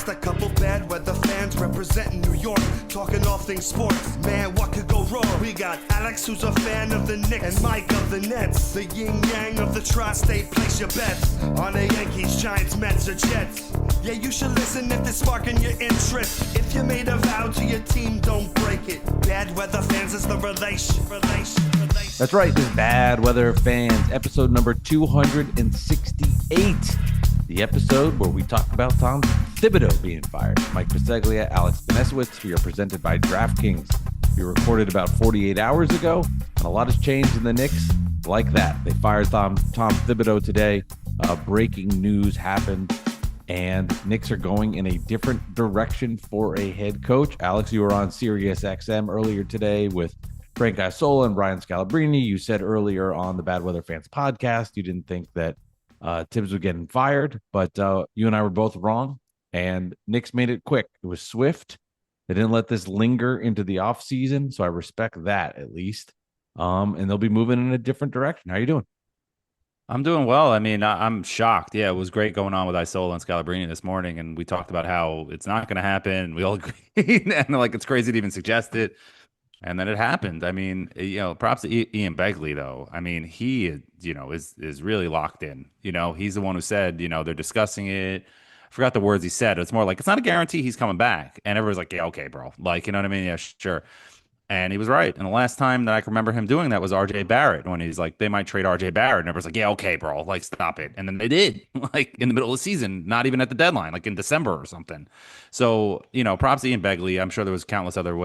just a couple bad weather fans representing New York, talking all things sports. Man, what could go wrong? We got Alex, who's a fan of the Knicks, and Mike of the Nets. The yin-yang of the tri-state, place your bets on the Yankees, Giants, Mets, or Jets. Yeah, you should listen if they're sparking your interest. If you made a vow to your team, don't break it. Bad weather fans is the relation. That's right, this is Bad Weather Fans, episode number 268. The episode where we talk about Tom Thibodeau being fired. Mike Begley, Alex Benesowitz. We are presented by DraftKings. We recorded about 48 hours ago, and a lot has changed in the Knicks like that. They fired Tom Thibodeau today. Breaking news happened, and Knicks are going in a different direction for a head coach. Alex, you were on Sirius XM earlier today with Frank Isola and Brian Scalabrine. You said earlier on the Bad Weather Fans podcast you didn't think that Thibs was getting fired, but you and I were both wrong, and Knicks made it quick. It was swift. They didn't let this linger into the offseason, so I respect that at least. And they'll be moving in a different direction. How you doing? I'm doing well. I mean, I'm shocked. Yeah, it was great going on with Isola and Scalabrine this morning, and we talked about how it's not going to happen. We all agreed, and like it's crazy to even suggest it. And then it happened. I mean, props to Ian Begley, though. I mean, he, is really locked in. He's the one who said, they're discussing it. I forgot the words he said. It's more like, it's not a guarantee he's coming back. And everyone's like, yeah, okay, bro. Like, you know what I mean? Yeah, sure. And he was right. And the last time that I can remember him doing that was RJ Barrett, when he's like, they might trade RJ Barrett. And everyone's like, yeah, okay, bro. Like, stop it. And then they did, like in the middle of the season, not even at the deadline, like in December or something. So, props to Ian Begley. I'm sure there was countless other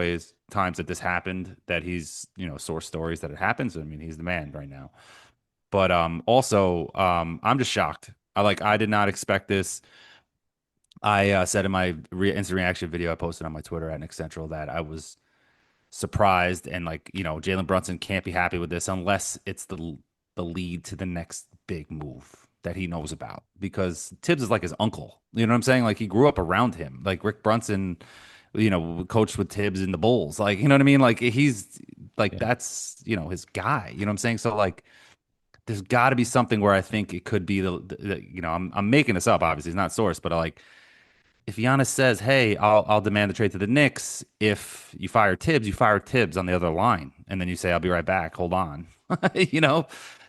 times that this happened, that he's, source stories that it happens. I mean, he's the man right now. But also, I'm just shocked. I did not expect this. I said in my instant reaction video I posted on my Twitter at Nick Central that I was surprised, and Jalen Brunson can't be happy with this unless it's the lead to the next big move that he knows about, because Thibs is like his uncle. You know what I'm saying? Like, he grew up around him. Like Rick Brunson, coached with Thibs in the Bulls. Like, you know what I mean? Like, he's like, that's, his guy. You know what I'm saying? So like, there's got to be something where I think it could be I'm making this up. Obviously, it's not source, but if Giannis says, "Hey, I'll demand the trade to the Knicks. If you fire Thibs, you fire Thibs on the other line, and then you say, I'll be right back. Hold on."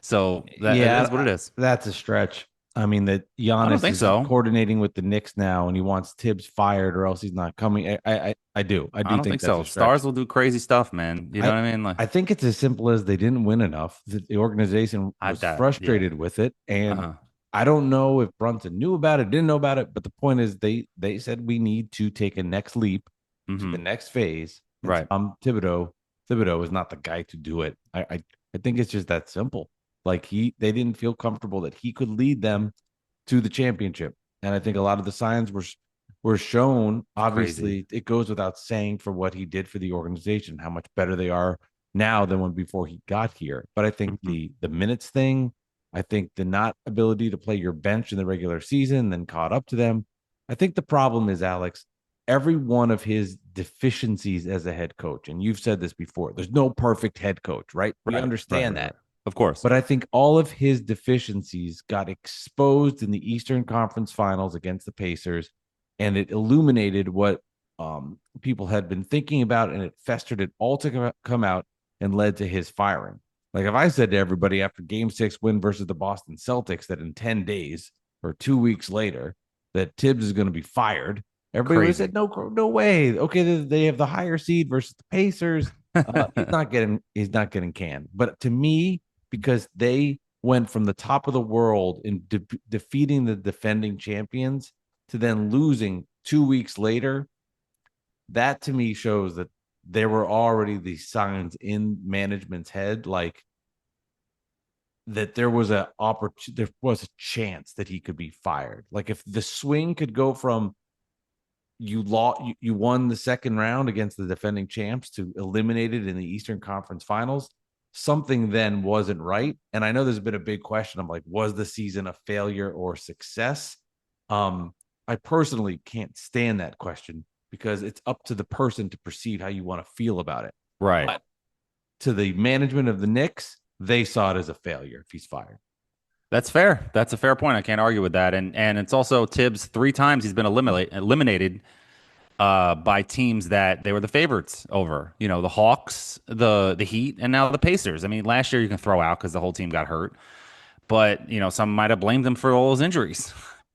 So that is what it is. That's a stretch. I mean, that Giannis is coordinating with the Knicks now, and he wants Thibs fired, or else he's not coming. I do don't think so. Stars will do crazy stuff, man. You know what I mean? Like, I think it's as simple as they didn't win enough. The organization was frustrated with it, and I don't know if Brunson knew about it, didn't know about it, but the point is they said we need to take a next leap to the next phase. Right. Thibodeau is not the guy to do it. I think it's just that simple. Like, they didn't feel comfortable that he could lead them to the championship. And I think a lot of the signs were shown. Obviously, it goes without saying for what he did for the organization, how much better they are now than when before he got here. But I think the minutes thing, I think the not ability to play your bench in the regular season, then caught up to them. I think the problem is, Alex, every one of his deficiencies as a head coach, and you've said this before, there's no perfect head coach, right? We understand that. Of course. But I think all of his deficiencies got exposed in the Eastern Conference Finals against the Pacers, and it illuminated what people had been thinking about, and it festered it all to come out and led to his firing. Like, if I said to everybody after Game 6 win versus the Boston Celtics that in 10 days or 2 weeks later that Thibs is going to be fired, everybody would have said, no way. Okay, they have the higher seed versus the Pacers. He's not getting canned. But to me, because they went from the top of the world in defeating the defending champions to then losing 2 weeks later, that to me shows that there were already these signs in management's head, like that there was a chance that he could be fired. Like, if the swing could go from you won the second round against the defending champs to eliminated in the Eastern Conference Finals, something then wasn't right. And I know there's been a big question. I'm like, was the season a failure or success? I personally can't stand that question, because it's up to the person to perceive how you want to feel about it. Right. But to the management of the Knicks, they saw it as a failure if he's fired. That's fair. That's a fair point. I can't argue with that. And it's also Tibbs 3 times he's been eliminated by teams that they were the favorites over. You know, the Hawks, the Heat, and now the Pacers. I mean, last year you can throw out because the whole team got hurt, but you know, some might have blamed him for all those injuries.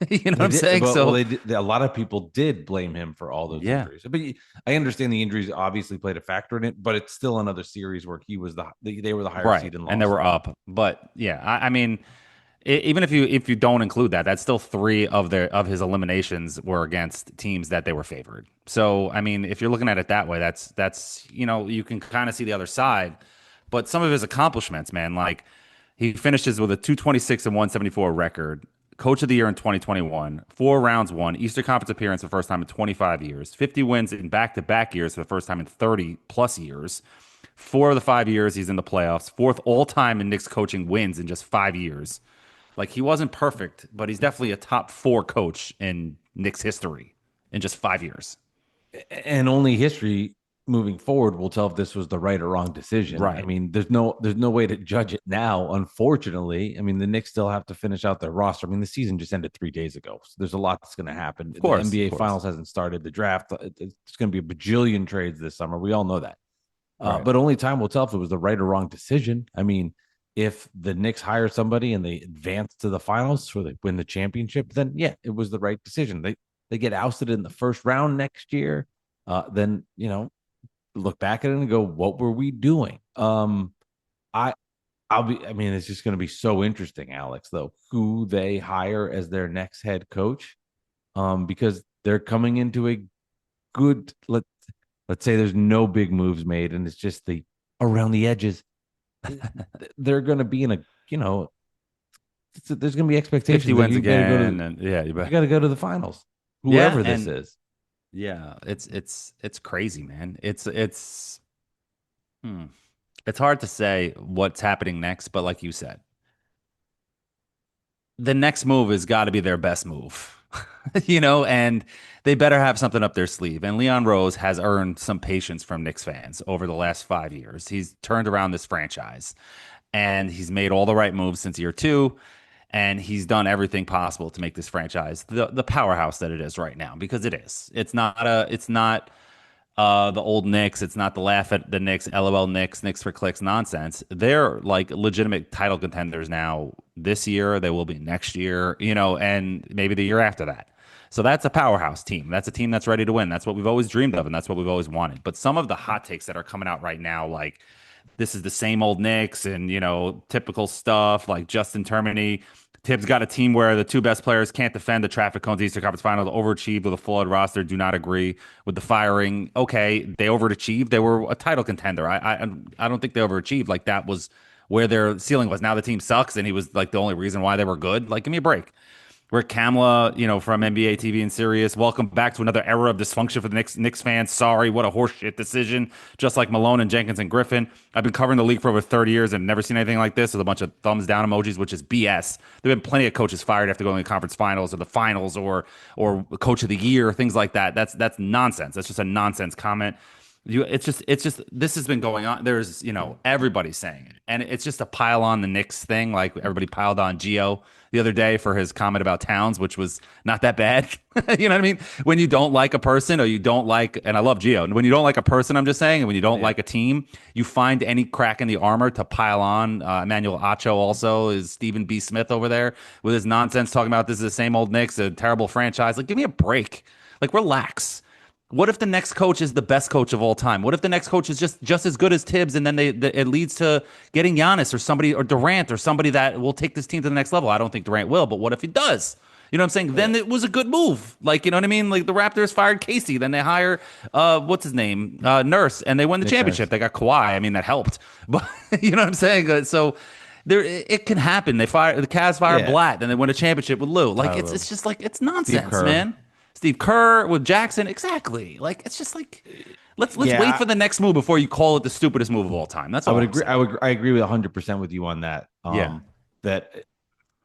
You know what They I'm did, saying? but well, So they did. A lot of people did blame him for all those yeah, injuries. But I understand the injuries obviously played a factor in it. But it's still another series where he was they were the higher right. seed and And they lost. were up, but yeah, I mean, even if you don't include that, that's still 3 of his eliminations were against teams that they were favored. So I mean, if you're looking at it that way, that's you know, you can kind of see the other side. But some of his accomplishments, man, like he finishes with a 226 and 174 record. Coach of the year in 2021, 4 rounds won, Eastern Conference appearance for the first time in 25 years, 50 wins in back-to-back years for the first time in 30 plus years. 4 of the 5 years he's in the playoffs, fourth all time in Knicks coaching wins in just 5 years. Like he wasn't perfect, but he's definitely a top 4 coach in Knicks history in just 5 years. And only history moving forward will tell if this was the right or wrong decision. I Right. mean, there's no way to judge it now. Unfortunately, I mean, the Knicks still have to finish out their roster. I mean, the season just ended 3 days ago, so there's a lot that's going to happen. Of The course. Of NBA course. Finals hasn't started. The draft, it's going to be a bajillion trades this summer. We all know that. Right. But only time will tell if it was the right or wrong decision. I mean, if the Knicks hire somebody and they advance to the finals or they win the championship, then yeah, it was the right decision. They get ousted in the first round next year. Then you know, look back at it and go, what were we doing? I I mean, it's just going to be so interesting, Alex, though, who they hire as their next head coach, because they're coming into a good let's say there's no big moves made and it's just the around the edges. They're going to be in a you know there's going to be 50 expectations that wins you got to go again. to And yeah, you you bet. got to go to the finals, Yeah. whoever this And is. yeah, it's crazy, man. Hmm. It's hard to say what's happening next, but like you said, the next move has got to be their best move. You know, and they better have something up their sleeve. And Leon Rose has earned some patience from Knicks fans over the last 5 years. He's turned around this franchise and he's made all the right moves since year 2. And he's done everything possible to make this franchise the powerhouse that it is right now, because it is. It's not the old Knicks. It's not the laugh at the Knicks, LOL Knicks, Knicks for clicks nonsense. They're like legitimate title contenders now this year. They will be next year, you know, and maybe the year after that. So that's a powerhouse team. That's a team that's ready to win. That's what we've always dreamed of, and that's what we've always wanted. But some of the hot takes that are coming out right now, like this is the same old Knicks and, you know, typical stuff like Justin Termini. Tibbs got a team where the 2 best players can't defend the traffic cones Eastern Conference Final. They overachieved with a flawed roster. Do not agree with the firing. Okay, they overachieved. They were a title contender. I don't think they overachieved. Like that was where their ceiling was. Now the team sucks, and he was like the only reason why they were good. Like, give me a break. Rick Kamla, you know, from NBA TV and Sirius. Welcome back to another era of dysfunction for the Knicks fans. Sorry, what a horseshit decision. Just like Malone and Jenkins and Griffin. I've been covering the league for over 30 years and never seen anything like this with a bunch of thumbs down emojis, which is BS. There have been plenty of coaches fired after going to the conference finals or the finals or coach of the year, things like that. That's nonsense. That's just a nonsense comment. It's just this has been going on. There's, you know, everybody's saying it, and it's just a pile on the Knicks thing. Like everybody piled on Gio the other day for his comment about Towns, which was not that bad. You know what I mean? When you don't like a person or you don't like, and I love Gio, and when you don't like a person, I'm just saying, and when you don't like a team, you find any crack in the armor to pile on. Emmanuel Acho also is Stephen B. Smith over there with his nonsense talking about this is the same old Knicks, a terrible franchise. Like, give me a break. Like, relax. What if the next coach is the best coach of all time? What if the next coach is just as good as Tibbs, and then it leads to getting Giannis or somebody or Durant or somebody that will take this team to the next level? I don't think Durant will, but what if he does? You know what I'm saying? Then it was a good move. Like, you know what I mean? Like the Raptors fired Casey, then they hire what's his name? Nurse, and they won the Nick championship. Nurse. They got Kawhi. I mean, that helped. But you know what I'm saying? So there it can happen. The Cavs fire Yeah, Blatt, then they win a championship with Lou. Like Tyler it's Lue. just like it's Steve nonsense, Kerr. man. Steve Kerr with Jackson, exactly. Like it's just like let's wait Yeah, for the next move before you call it the stupidest move of all time. That's I all would I'm agree. saying. I agree with 100% with you on that. Yeah. That,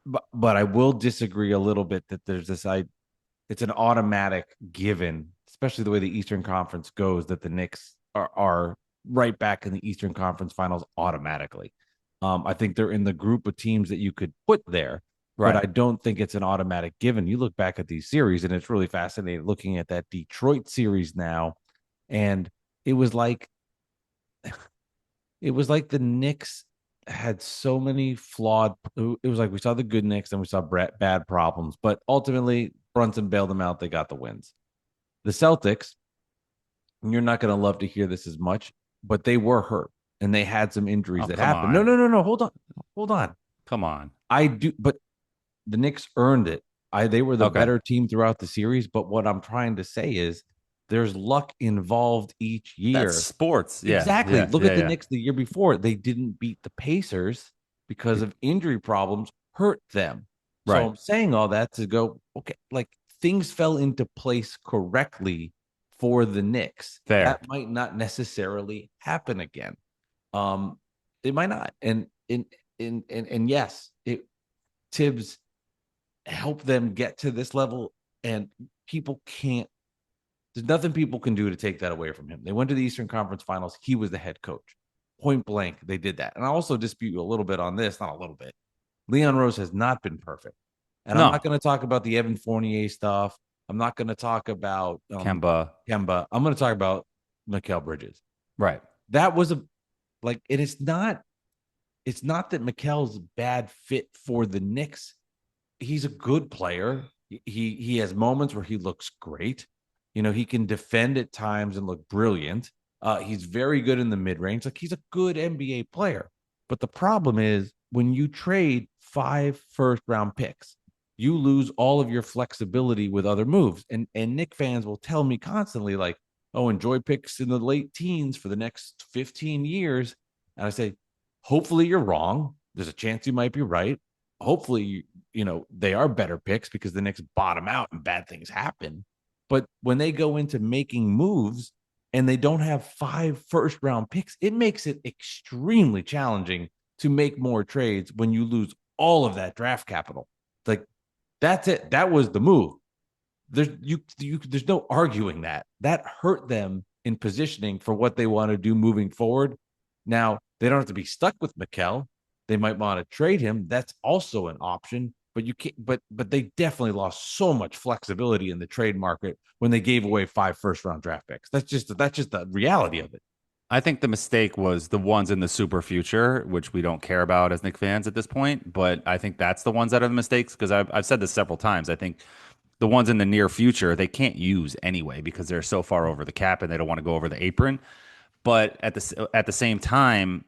but I will disagree a little bit that there's this. It's an automatic given, especially the way the Eastern Conference goes, that the Knicks are right back in the Eastern Conference Finals automatically. I think they're in the group of teams that you could put there, but Right. I don't think it's an automatic given. You look back at these series, and it's really fascinating looking at that Detroit series now, and it was like the Knicks had so many flawed. It was like we saw the good Knicks and we saw bad problems, but ultimately Brunson bailed them out. They got the wins. The Celtics, you're not going to love to hear this as much, but they were hurt and they had some injuries Oh, that come happened. on. No. Hold on. Come on. I do, but the Knicks earned it. They were the Okay. better team throughout the series. But what I'm trying to say is there's luck involved each That's year. sports. Yeah. Exactly. Yeah. Look Yeah. at the Yeah. Knicks the year before. They didn't beat the Pacers because of injury problems, hurt them. So Right. I'm saying all that to go, okay, like things fell into place correctly for the Knicks. Fair. That might not necessarily happen again. Um, it might not. And yes, Tibbs helped them get to this level, and people can't there's nothing people can do to take that away from him. They went to the Eastern Conference Finals. He was the head coach. Point blank, they did that. And I also dispute you a little bit on this, not a little bit. Leon Rose has not been perfect. And I'm No. not going to talk about the Evan Fournier stuff. I'm not going to talk about Kemba. Kemba. I'm going to talk about Mikal Bridges. Right. That was it's not that Mikal's bad fit for the Knicks. He's a good player. He has moments where he looks great. He can defend at times and look brilliant. He's very good in the mid range. Like he's a good NBA player. But the problem is when you trade 5 first-round picks, you lose all of your flexibility with other moves. And Knick fans will tell me constantly, like, oh, enjoy picks in the late teens for the next 15 years. And I say, hopefully you're wrong. There's a chance you might be right. Hopefully, they are better picks because the Knicks bottom out and bad things happen. But when they go into making moves and they don't have 5 first-round picks, it makes it extremely challenging to make more trades when you lose all of that draft capital. Like that's it. That was the move. There's no arguing that. That hurt them in positioning for what they want to do moving forward. Now, they don't have to be stuck with Mikal. They might want to trade him. That's also an option. But you can't. But they definitely lost so much flexibility in the trade market when they gave away 5 first-round draft picks. That's just the reality of it. I think the mistake was the ones in the super future, which we don't care about as Knicks fans at this point. But I think that's the ones that are the mistakes because I've said this several times. I think the ones in the near future they can't use anyway because they're so far over the cap and they don't want to go over the apron. But at the same time,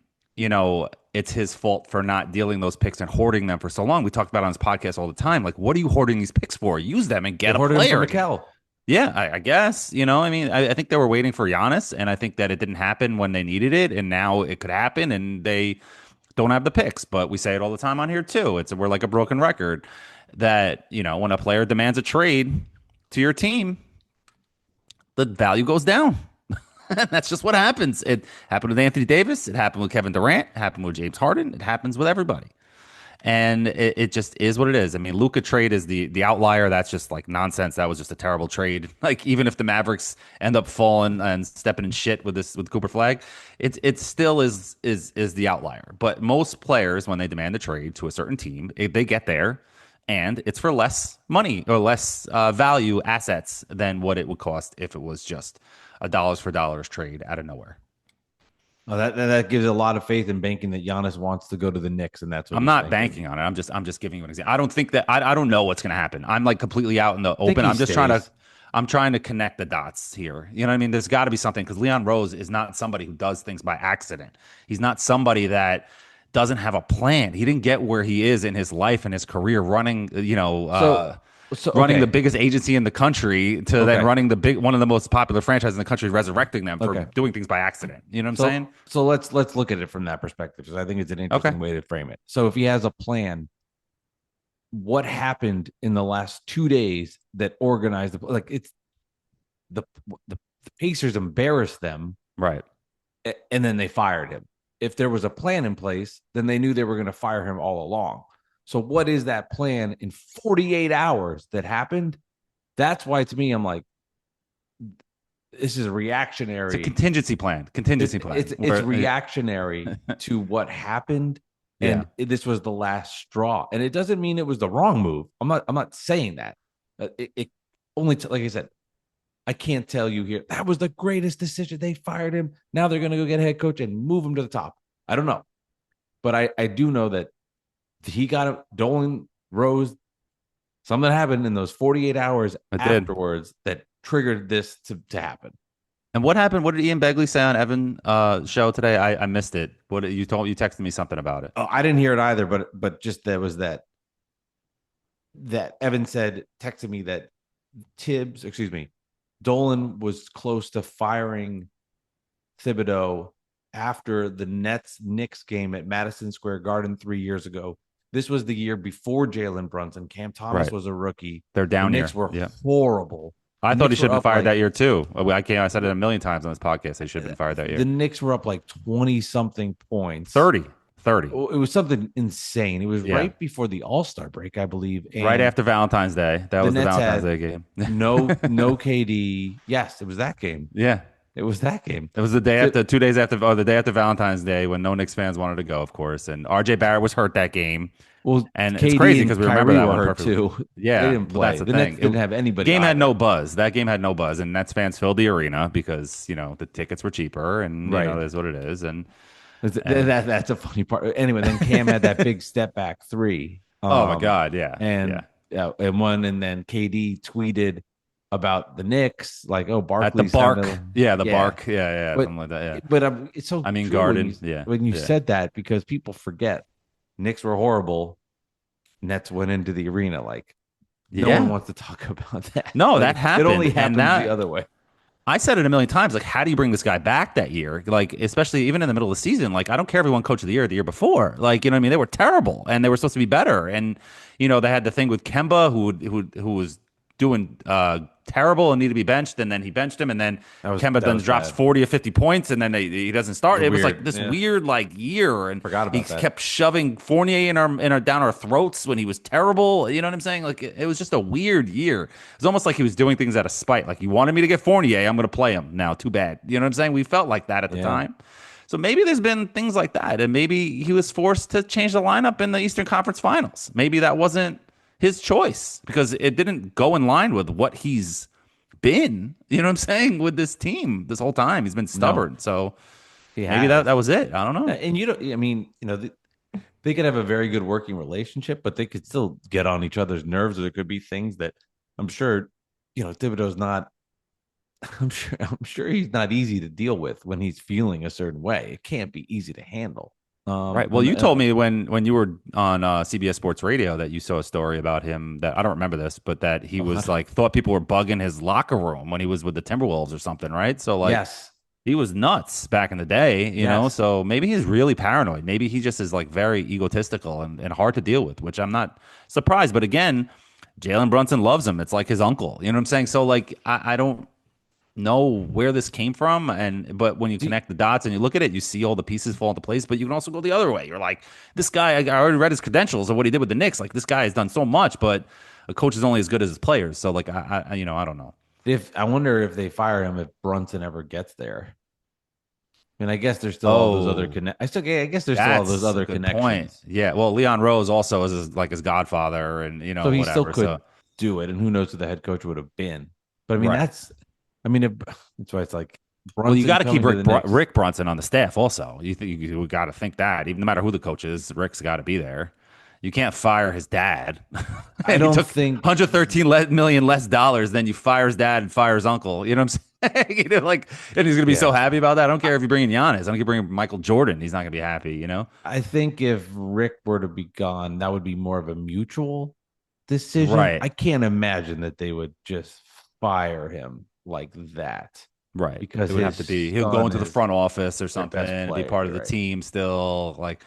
it's his fault for not dealing those picks and hoarding them for so long. We talked about it on his podcast all the time. Like, what are you hoarding these picks for? Use them and get a player. Mikal. Yeah, I guess. I think they were waiting for Giannis, and I think that it didn't happen when they needed it, and now it could happen, and they don't have the picks. But we say it all the time on here too. We're like a broken record that when a player demands a trade to your team, the value goes down. That's just what happens. It happened with Anthony Davis. It happened with Kevin Durant. It happened with James Harden. It happens with everybody. And it just is what it is. I mean, Luka trade is the outlier. That's just like nonsense. That was just a terrible trade. Like even if the Mavericks end up falling and stepping in shit with Cooper Flag, it still is the outlier. But most players, when they demand a trade to a certain team, they get there, and it's for less money or less value assets than what it would cost if it was just a dollars for dollars trade out of nowhere. Well, that gives a lot of faith in banking that Giannis wants to go to the Knicks, and that's what I'm he's not thinking. banking on it. I'm just giving you an example. I don't think that I don't know what's going to happen. I'm like completely out in the think open. he I'm trying to connect the dots here. You know what I mean? There's got to be something because Leon Rose is not somebody who does things by accident. He's not somebody that doesn't have a plan. He didn't get where he is in his life and his career running, running okay. the biggest agency in the country to then Okay. running one of the most popular franchises in the country, resurrecting them for Okay. doing things by accident. You know what I'm saying? So let's look at it from that perspective because I think it's an interesting Okay. way to frame it. So if he has a plan, what happened in the last 2 days that organized it's the Pacers embarrassed them, Right. and then they fired him. If there was a plan in place, then they knew they were going to fire him all along. So what is that plan in 48 hours that happened? That's why to me, I'm like, this is reactionary. It's a contingency plan. It's reactionary to what happened Yeah. this was the last straw. And it doesn't mean it was the wrong move. I'm not saying that. It only like I said, I can't tell you here that was the greatest decision. They fired him. Now they're going to go get a head coach and move him to the top. I don't know, but I do know that he got a Dolan Rose. Something happened in those 48 hours It did. afterwards that triggered this to happen. And what happened? What did Ian Begley say on Evan show today? I missed it. What you texted me something about it. Oh, I didn't hear it either, but just there was that Evan texted me that Dolan was close to firing Thibodeau after the Knicks game at Madison Square Garden 3 years ago. This was the year before Jalen Brunson. Cam Thomas was a rookie. They're down the Knicks here. were horrible. I thought he should have been fired like, that year too. I said it a million times on this podcast. They should have been fired that year. The Knicks were up like 20-something points. 30. It was something insane. It was right before the All-Star break, I believe. And right after Valentine's Day. That was the Valentine's Day game. no KD. Yes, it was that game. Yeah. It was that game. It was the day after, 2 days after, or the day after Valentine's Day when no Knicks fans wanted to go, of course. And RJ Barrett was hurt that game. Well, and KD it's crazy because we remember that one hurt too. Yeah, they didn't play. That's the Nets didn't have anybody. Game had no buzz. That game had no buzz, and Nets fans filled the arena because the tickets were cheaper, and that's what it is. And that's a funny part. Anyway, then Cam had that big step back three. Oh my God, yeah, and then KD tweeted about the Knicks, like, oh, Barkley at the bark, bark, but, something like that. Yeah, but it's so. I mean, true Garden, when you said that, because people forget Knicks were horrible. Nets went into the arena like no one wants to talk about that. No, like, that happened. It only happens the other way. I said it a million times. Like, how do you bring this guy back that year? Like, especially even in the middle of the season. Like, I don't care if he won Coach of the Year before. Like, you know what I mean? They were terrible, and they were supposed to be better. And they had the thing with Kemba, who was doing terrible and needed to be benched, and then he benched him, and then Kemba then drops 40 or 50 points, and then he doesn't start. It was like this weird year, and forgot about that. Kept shoving Fournier down our throats when he was terrible. You know what I'm saying? Like, it was just a weird year. It was almost like he was doing things out of spite. Like, you wanted me to get Fournier, I'm going to play him now. Too bad. You know what I'm saying? We felt like that at the time. So maybe there's been things like that, and maybe he was forced to change the lineup in the Eastern Conference Finals. Maybe that wasn't his choice because it didn't go in line with what he's been, you know what I'm saying, with this team this whole time. He's been stubborn. No. So maybe that was it. I don't know. And they could have a very good working relationship, but they could still get on each other's nerves. Or there could be things that I'm sure, Thibodeau's not. I'm sure he's not easy to deal with when he's feeling a certain way. It can't be easy to handle. Right. Well, you told me when you were on CBS Sports Radio that you saw a story about him that I don't remember this, but that he was thought people were bugging his locker room when he was with the Timberwolves or something, right? So he was nuts back in the day, you know. So maybe he's really paranoid. Maybe he just is very egotistical and hard to deal with, which I'm not surprised. But again, Jalen Brunson loves him. It's like his uncle. You know what I'm saying? So I don't know where this came from, but when you connect the dots and you look at it, you see all the pieces fall into place. But you can also go the other way. You're like, this guy, I already read his credentials of what he did with the Knicks. Like, this guy has done so much, but a coach is only as good as his players. So I don't know. I wonder if they fire him if Brunson ever gets there. I mean, I guess there's still all those other I guess there's still all those other connections. Point. Yeah. Well, Leon Rose also is his godfather, and so he still could do it. And who knows who the head coach would have been? But I mean, that's why it's like. Brunson, well, you got to keep Rick Brunson on the staff. Also, you got to think that even no matter who the coach is, Rick's got to be there. You can't fire his dad. I don't think $113 million less dollars than you fire his dad and fire his uncle. You know what I'm saying? And he's gonna be so happy about that. I don't care if you bring in Giannis. I don't care if you bring in Michael Jordan. He's not gonna be happy. You know. I think if Rick were to be gone, that would be more of a mutual decision. Right. I can't imagine that they would just fire him like that. Right. Because it would have to be he'll go into the front office or something and be part of the team still, like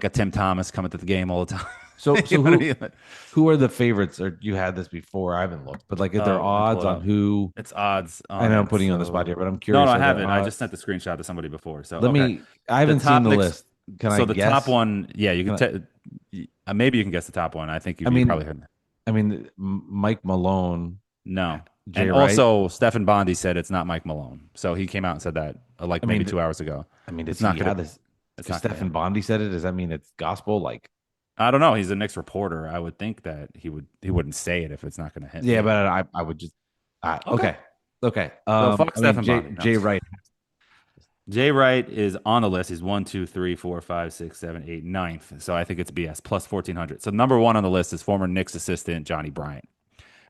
a Tim Thomas coming to the game all the time. So who are the favorites? Or you had this before? I haven't looked, but is there odds on who? It's odds. I know I'm putting you on the spot here, but I'm curious. No, I haven't. I just sent the screenshot to somebody before. So I haven't seen the list. Can I guess? The top one, you can. Maybe you can guess the top one. I think you probably heard. I mean, Mike Malone. No. And also, Stephen Bondi said it's not Mike Malone. So he came out and said that maybe 2 hours ago. I mean, it's not going to. It's Because not going to Stephen happen. Bondi said it. Does that mean it's gospel? Like, I don't know. He's a Knicks reporter. I would think that he wouldn't say it if it's not going to hit. yeah, You but know. I would just Okay. okay. So fuck I mean Stephen Bondy. No. Jay Wright. Jay Wright is on the list. He's 1, 2, 3, 4, 5, 6, 7, 8, ninth. So I think it's BS plus 1400. So number one on the list is former Knicks assistant Johnny Bryant,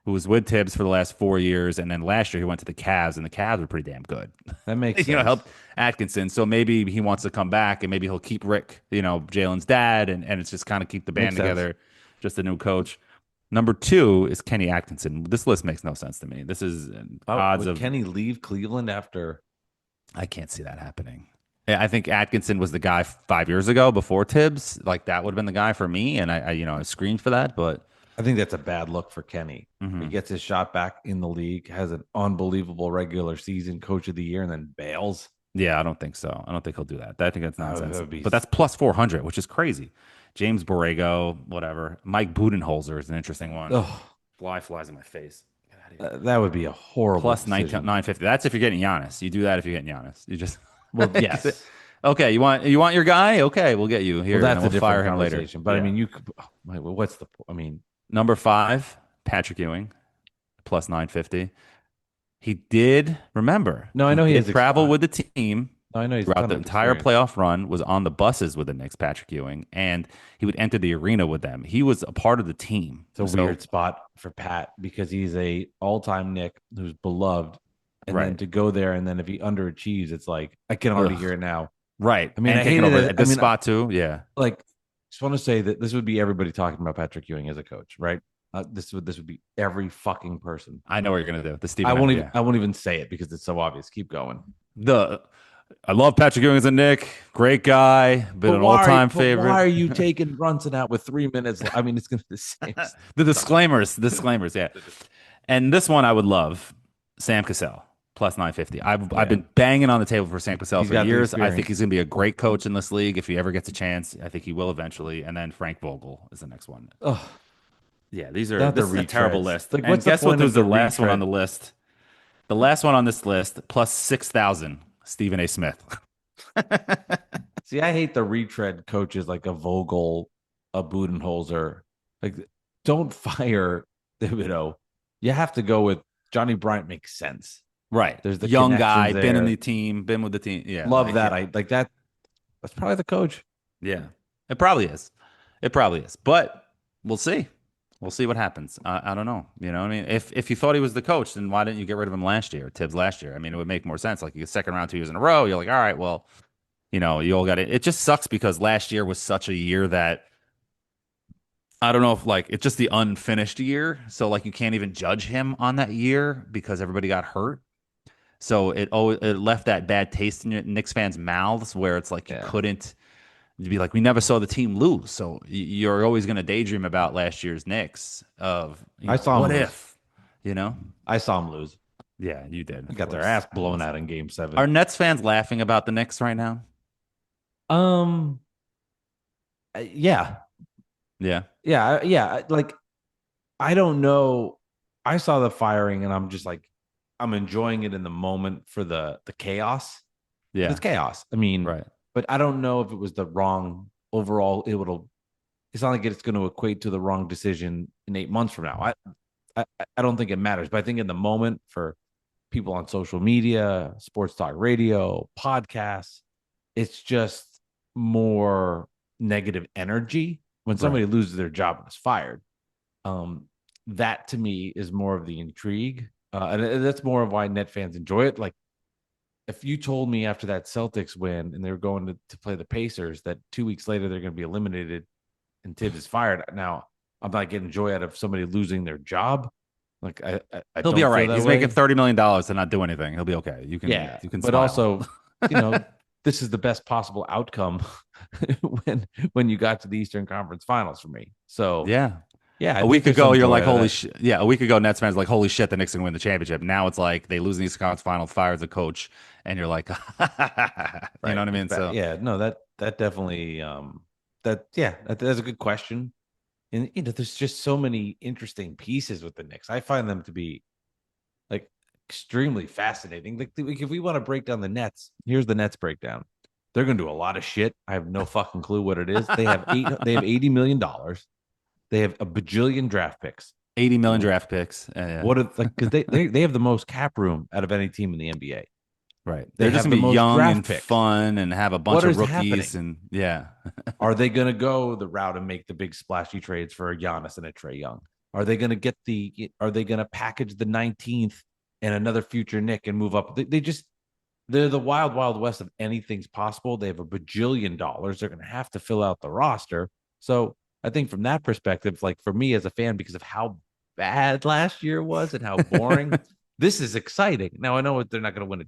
who was with Thibs for the last 4 years, and then last year he went to the Cavs, and the Cavs were pretty damn good. That makes You know, sense. helped Atkinson. So maybe he wants to come back, and maybe he'll keep Rick, Jalen's dad, and it's just kind of keep the band Makes sense. together. Just a new coach. Number two is Kenny Atkinson. This list makes no sense to me. This is odds Would of Kenny leave Cleveland after? I can't see that happening. Yeah, I think Atkinson was the guy 5 years ago before Tibbs. Like that would have been the guy for me, and I screened for that. But I think that's a bad look for Kenny. He mhm. gets his shot back in the league, has an unbelievable regular season, coach of the year, and then bails. Yeah, I don't think so. I don't think he'll do that. I think that's nonsense. That would be- But that's plus 400, which is crazy. James Borrego, whatever. Mike Budenholzer is an interesting one. Ugh, Flies in my face. Get out of here. that would be a horrible Plus decision. 950. That's if you're getting Giannis. You do that if you're getting Giannis. You just Well, yes. Okay, you want your guy? Okay, we'll get you here. Well, and that's then a we'll different fire him later. conversation. But I Yeah. mean, you could. What's the? I mean, Number 5, Patrick Ewing, plus 950. He did remember. No, I know he did has travel ex- with the team I know he's a throughout ton the of entire experience. playoff run. Was on the buses with the Knicks, Patrick Ewing, and he would enter the arena with them. He was a part of the team. It's a weird spot for Pat because he's a all-time Nick who's beloved, and then Right. to go there and then if he underachieves, it's like I can already Ugh. hear it now. Right. I mean, and I taking hated over it. at this I mean, spot too. Yeah. Like, just want to say that this would be everybody talking about Patrick Ewing as a coach, right? This would be every fucking person. I know what you're gonna do. The Stephen. I won't even say it because it's so obvious. Keep going. I love Patrick Ewing as a Nick. Great guy. Been an all-time favorite. Why are you taking Brunson out with 3 minutes? I mean, it's gonna be the same. The disclaimers, yeah. And this one I would love. Sam Cassell, plus 950. I've been banging on the table for Sam Cassell He's for got the years. I experience. think he's gonna be a great coach in this league if he ever gets a chance. I think he will eventually. And then Frank Vogel is the next one. Ugh. Yeah, Not this the is a terrible retreads. list. Like, And what's the guess what point was of the the last one on retread? the list? The last one on this list, plus 6,000, Stephen A. Smith. See, I hate the retread coaches like a Vogel, a Budenholzer. Like, don't fire Thibodeau. You have to go with Johnny Bryant. Makes sense. Right. There's the young guy, connections been in there. the team, been with the team. Yeah. Love that. I like that. That's probably the coach. Yeah. It probably is. It probably is. But we'll see. We'll see what happens. I don't know. You know what I mean? If you thought he was the coach, then why didn't you get rid of him last year, Tibbs last year? I mean, it would make more sense. Like you get second round 2 years in a row. You're like, all right, well, you all got it. It just sucks because last year was such a year that I don't know if like it's just the unfinished year. So like you can't even judge him on that year because everybody got hurt. So it left that bad taste in Knicks fans' mouths where it's like you couldn't. You'd be like, we never saw the team lose. So you're always going to daydream about last year's Knicks of, I saw him what lose. if, I saw them lose. Yeah, you did. They got their ass blown out in Game 7. Are Nets fans laughing about the Knicks right now? Yeah. Yeah. Like, I don't know. I saw the firing, and I'm just like, I'm enjoying it in the moment for the chaos. Yeah. It's chaos. I mean, Right. but I don't know if it was the wrong overall. It's not like it's going to equate to the wrong decision in 8 months from now. I don't think it matters, but I think in the moment for people on social media, sports talk radio, podcasts, it's just more negative energy when somebody loses their job and is fired. That to me is more of the intrigue. And that's more of why Net fans enjoy it. Like, if you told me after that Celtics win and they were going to play the Pacers that 2 weeks later they're going to be eliminated and Thibs is fired, now I'm not getting joy out of somebody losing their job. Like, I He'll be all right. He's making $30 $30 million to not do anything. He'll be okay. You can but smile. also, this is the best possible outcome when you got to the Eastern Conference Finals for me. So yeah. I A week think there's ago, some you're joy like, out of holy that. shit. Yeah, a week ago, Nets fans like, holy shit, the Knicks are going to win the championship. Now it's like they lose in the Eastern Conference Final, fires the coach, and you're like, you know what I mean? So that definitely that's a good question. And there's just so many interesting pieces with the Knicks. I find them to be like extremely fascinating. Like if we want to break down the Nets, here's the Nets breakdown. They're going to do a lot of shit. I have no fucking clue what it is. They have $80 million. They have a bajillion draft picks. 80 million draft picks. What are like because they have the most cap room out of any team in the NBA. Right. They They're just have gonna the be most young draft and picks. fun and have a bunch What of is rookies happening? and yeah. Are they going to go the route and make the big splashy trades for a Giannis and a Trey Young? Are they going to get Are they going to package the 19th and another future Knick and move up? They're the wild, wild west of anything's possible. They have a bajillion dollars. They're going to have to fill out the roster. So I think from that perspective, like for me as a fan, because of how bad last year was and how boring, this is exciting. Now I know they're not going to win it.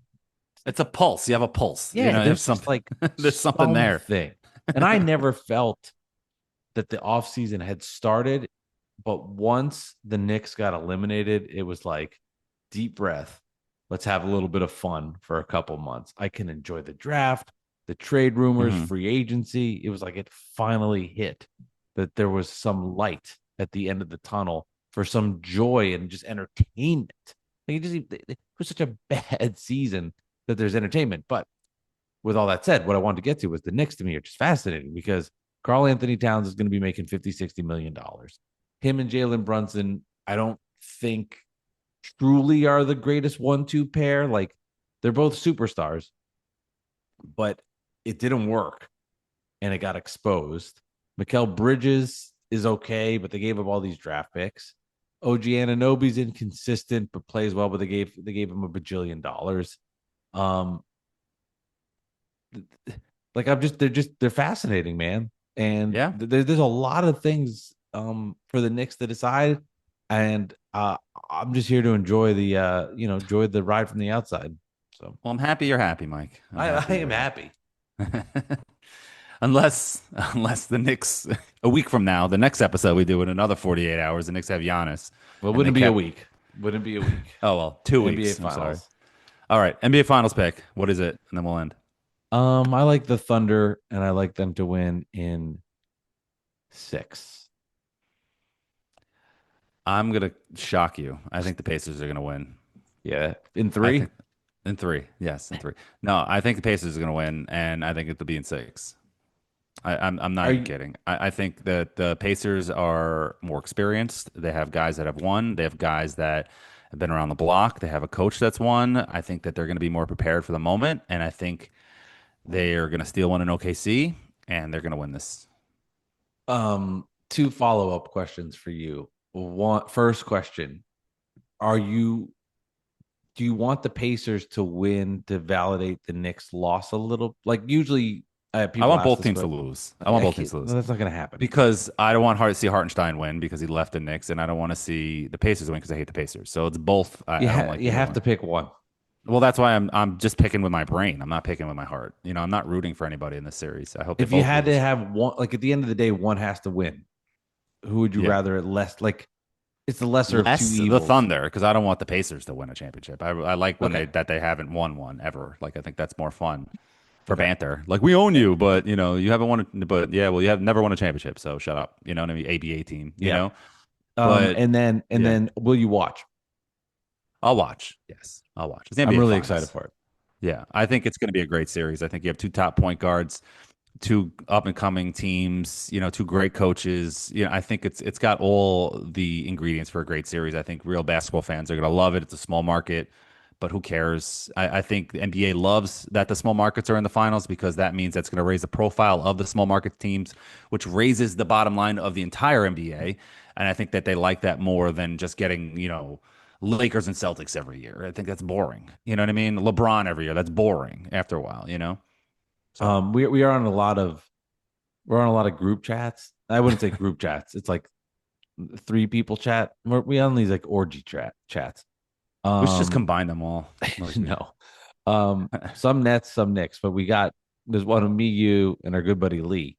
It's a pulse. You have a pulse. You Yeah, know, there's just something like there's something there. something. And I never felt that the offseason had started, but once the Knicks got eliminated, it was like deep breath. Let's have a little bit of fun for a couple months. I can enjoy the draft, the trade rumors, Mhm. free agency. It was like it finally hit that there was some light at the end of the tunnel for some joy and just entertainment. Like it was such a bad season that there's entertainment. But with all that said, what I wanted to get to was the Knicks to me are just fascinating because Carl Anthony Towns is going to be making 50, $60 million. Him and Jalen Brunson, I don't think truly are the greatest 1-2 pair. Like they're both superstars, but it didn't work and it got exposed. Mikal Bridges is okay, but they gave up all these draft picks. OG Anunoby's inconsistent but plays well, but they gave him a bajillion dollars. Like they're fascinating, man. And Yeah. there's a lot of things for the Knicks to decide, and I'm just here to enjoy the enjoy the ride from the outside. So Well, I'm happy you're happy, Mike. I'm I happy am you're happy. unless the Knicks a week from now, the next episode we do in another 48 hours, the Knicks have Giannis. Well, it And they wouldn't be a kept week. Wouldn't be a week. Oh well, 2 weeks. NBA I'm sorry. Finals. All right, NBA Finals pick. What is it? And then we'll end. I like the Thunder, and I like them to win in 6. I'm gonna shock you. I think the Pacers are gonna win. Yeah, in I 3. think in 3. Yes, in 3. No, I think the Pacers are gonna win, and I think it'll be in 6. I'm not Are even you? kidding. I think that the Pacers are more experienced. They have guys that have won. They have guys that have been around the block. They have a coach that's won. I think that they're going to be more prepared for the moment, and I think they are going to steal one in OKC, and they're going to win this. 2 follow-up questions for you. First question: Are you do you want the Pacers to win to validate the Knicks' loss a little? Like usually, I people want ask both this teams to question. lose. I want both teams to No, lose that's not going to happen because I don't want to see Hartenstein win because he left the Knicks, and I don't want to see the Pacers win because I hate the Pacers. So it's both. I don't like you either have one. to pick one. Well, that's why I'm just picking with my brain. I'm not picking with my heart. You know, I'm not rooting for anybody in this series. I hope they If you both had lose. to have one, like at the end of the day, one has to win. Who would you Yeah. rather? It's the lesser of two Less the evils. Thunder because I don't want the Pacers to win a championship. I like when Okay. they haven't won one ever. Like I think that's more fun for banter. Like we own you, but you know you haven't won. But yeah, well you have never won a championship, so shut up. You know what I mean? ABA team. You Yeah. know. But And yeah, then will you watch? I'll watch. Yes, I'll watch. It's the I'm NBA really Finals. excited for it. Yeah, I think it's going to be a great series. I think you have 2 top point guards, 2 up and coming teams, you know, 2 great coaches. You know, I think it's got all the ingredients for a great series. I think real basketball fans are going to love it. It's a small market, but who cares? I think the NBA loves that the small markets are in the finals because that means that's going to raise the profile of the small market teams, which raises the bottom line of the entire NBA. And I think that they like that more than just getting, you know, Lakers and Celtics every year. I think that's boring. You know what I mean? LeBron every year. That's boring after a while, you know? So We are on a lot of group chats. I wouldn't say group chats. It's like 3 people chat. We on these like orgy chats. we should just combine them all. No. Some Nets, some Knicks, but there's one of me, you, and our good buddy Lee,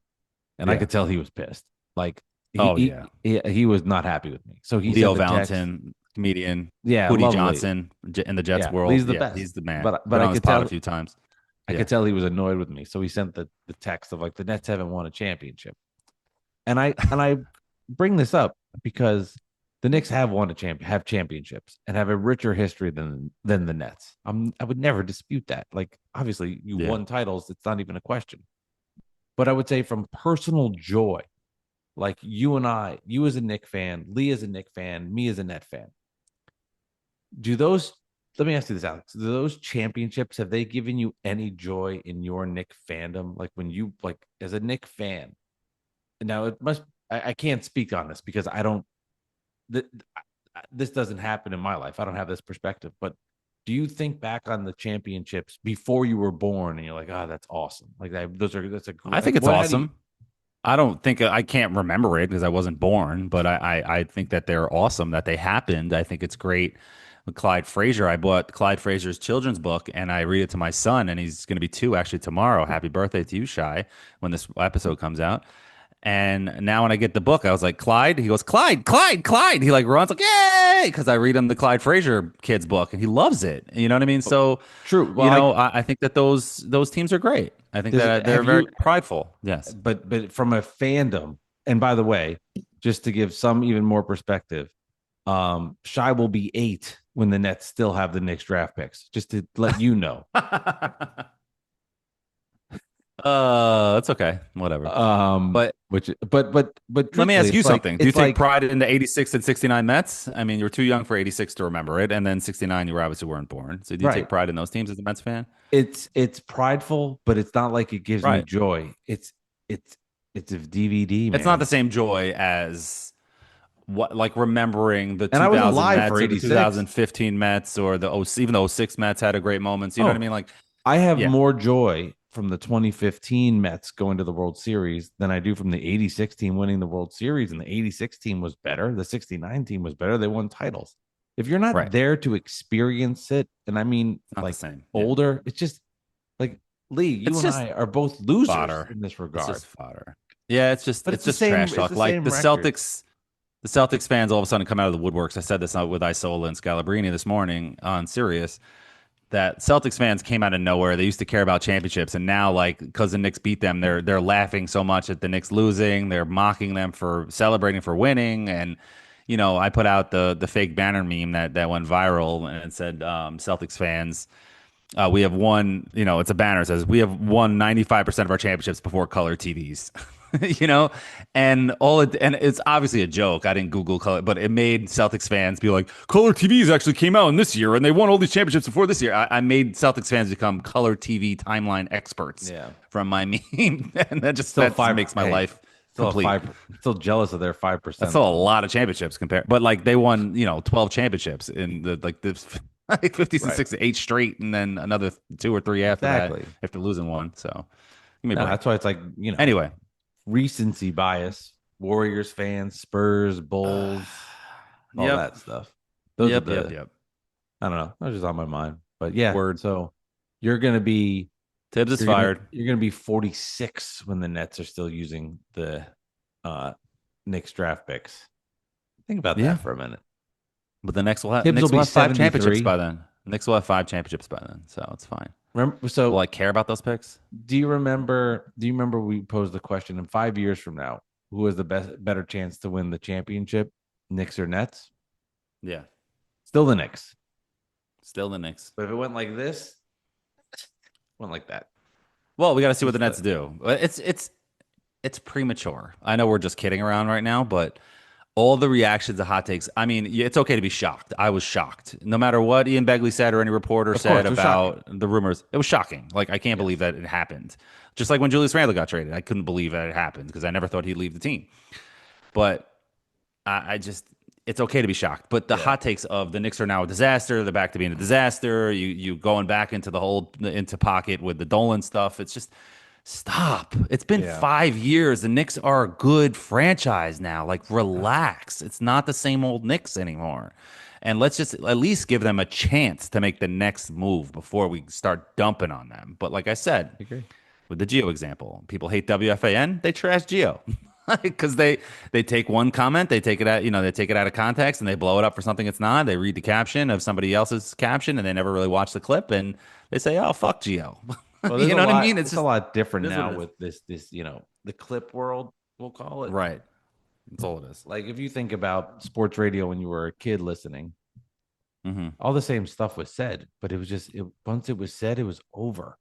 and I Yeah. could tell he was pissed. Like, he was not happy with me. So he Leo sent the text. Valentin, comedian. Yeah, Hootie lovely. Johnson in the Jets Yeah, world. Lee's the best. He's the man. But Been I on his could pod tell a few times. I could tell he was annoyed with me. So he sent the text of like the Nets haven't won a championship. And I bring this up because The Knicks have won have championships and have a richer history than the Nets. I would never dispute that. Like obviously you Yeah. won titles, it's not even a question. But I would say from personal joy, like you and I, you as a Knick fan, Lee as a Knick fan, me as a Net fan, do those let me ask you this, Alex. Do those championships have they given you any joy in your Knick fandom? Like when you like as a Knick fan, now it must I can't speak on this because I don't th- this doesn't happen in my life. I don't have this perspective. But do you think back on the championships before you were born and you're like, oh, that's awesome? Like that's a I great. think it's How do you? awesome. I don't think I can't remember it because I wasn't born, but I think that they're awesome that they happened. I think it's great. With Clyde Frazier, I bought Clyde Frazier's children's book and I read it to my son, and he's going to be 2 actually tomorrow. Happy birthday to you, Shy, when this episode comes out. And now when I get the book, I was like, Clyde? He goes, Clyde, Clyde, Clyde. He like runs like, yay! Because I read him the Clyde Frazier kids book and he loves it. You know what I mean? So, True. Well, I think that those teams are great. I think that they're have very you? prideful. Yes. But from a fandom, and by the way, just to give some even more perspective, Shy will be 8 when the Nets still have the Knicks draft picks. Just to let you know. That's okay. Whatever. But but let me ask truthfully, you it's like something. Do you it's take like pride in the 86 and 69 Mets? I mean, you were too young for 86 to remember it, and then 69 you were obviously weren't born. So do you take right. pride in those teams as a Mets fan? It's prideful, but it's not like it gives me Right. joy. It's it's a DVD, It's not man. the same joy as what like remembering the And I was 2000 alive Mets for or the 86. 2015 Mets or even the '06 Mets had a great moments. You know what I Oh, mean? Like, I have yeah, more joy from the 2015 Mets going to the World Series than I do from the 86 team winning the World Series. And the 86 team was better. The 69 team was better. They won titles. If you're not right. there to experience it, and I mean It's not the like same. Yeah. older, it's just like Lee, you It's and just I are both losers fodder. in this It's regard. just fodder. Yeah, But it's just trash it's talk. the Like same record. The Celtics fans all of a sudden come out of the woodworks. I said this with Isola and Scalabrini this morning on Sirius. That Celtics fans came out of nowhere. They used to care about championships, and now, like, because the Knicks beat them, they're laughing so much at the Knicks losing. They're mocking them for celebrating for winning. And I put out the fake banner meme that went viral, and it said Celtics fans. We have won, it's a banner that says we have won 95% of our championships before color TVs. you know, and it's obviously a joke. I didn't Google color, but it made Celtics fans be like, color TVs actually came out in this year and they won all these championships before this year. I made Celtics fans become color TV timeline experts Yeah. from my meme. And Still that five makes my hey, life still complete. 5 still jealous of their That's 5%. still a lot of championships compared, but like they won, 12 championships in the like 50s and Right. 60s, 8 straight, and then another 2 or 3 after that Exactly. after losing one. So give me a No, break. that's why it's like, Anyway, recency bias. Warriors fans, Spurs, Bulls, all yep, that stuff. Those are yep. I don't know. That was just on my mind. But yeah, Word. so you're gonna be Thibs is you're gonna, fired. you're gonna be 46 when the Nets are still using the Knicks draft picks. Think about Yeah. that for a minute. But the Knicks will Thibs will be have 5 championships 73. by then. The Knicks will have 5 championships by then, so it's fine. Remember, so Will I care about those picks? do you remember we posed the question in 5 years from now, who has the better chance to win the championship, Knicks or Nets? Yeah, Still the Knicks. still the Knicks. But if it went like this, went like that. Well, we got to see what the Nets do. It's premature. I know we're just kidding around right now, but all the reactions to hot takes. I mean, it's okay to be shocked. I was shocked. No matter what Ian Begley said or any reporter said about the rumors, it was shocking. Like, I can't believe that it happened. Just like when Julius Randle got traded, I couldn't believe that it happened because I never thought he'd leave the team. But I just, it's okay to be shocked. But the hot takes of the Knicks are now a disaster, they're back to being a disaster. You going back into into pocket with the Dolan stuff. It's just, stop. It's been 5 years. The Knicks are a good franchise now. Like, relax. It's not the same old Knicks anymore. And let's just at least give them a chance to make the next move before we start dumping on them. But like I said, with the Geo example, people hate WFAN, they trash Geo. Because they take one comment, they take it out, they take it out of context and they blow it up for something it's not. They read the caption of somebody else's caption and they never really watch the clip and they say, "Oh, fuck Geo." Well, you know what I mean? It's just a lot different it is now what it with this, the clip world, we'll call it. Right. That's all it is. Like if you think about sports radio when you were a kid listening, Mm-hmm. all the same stuff was said, but it was just once it was said, it was over.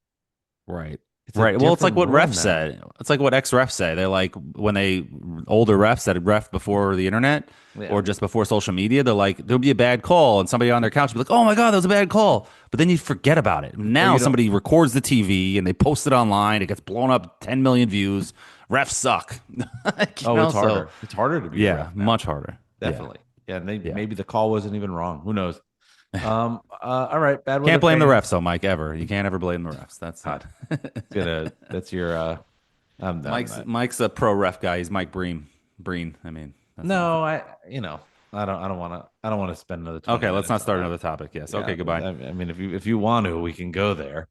Right. It's a Right. Well, it's like different what world refs now. said. It's like what ex refs say. They're like when they older refs that had ref before the internet Yeah. or just before social media. They're like there'll be a bad call and somebody on their couch will be like, "Oh my god, that was a bad call," but then you forget about it. Or Now you don't. somebody records the TV and they post it online. It gets blown up 10 million views. Refs suck. Oh, it's harder. So It's harder to be a yeah, ref now. much harder. Definitely. Yeah, and Yeah. maybe the call wasn't even wrong. Who knows? All right, bad weather Can't blame the fans. refs though, Mike. Ever you can't ever blame the refs. That's God, that's your I'm not. Mike's a pro ref guy. He's Mike Breen. I mean, that's enough. No, I don't want to spend another 20 Okay, let's not minutes on start that. another topic. Yes. Yeah, Okay, goodbye. I mean, if you want to, we can go there.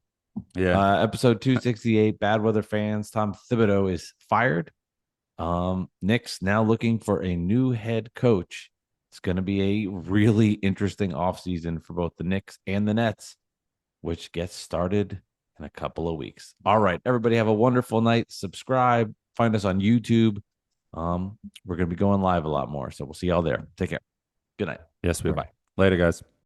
Yeah. Episode 268, Bad Weather Fans. Tom Thibodeau is fired. Knicks now looking for a new head coach. It's going to be a really interesting offseason for both the Knicks and the Nets, which gets started in a couple of weeks. All right, everybody have a wonderful night. Subscribe, find us on YouTube. We're going to be going live a lot more, so we'll see y'all there. Take care. Good night. Yes, we are. Bye-bye. Later, guys.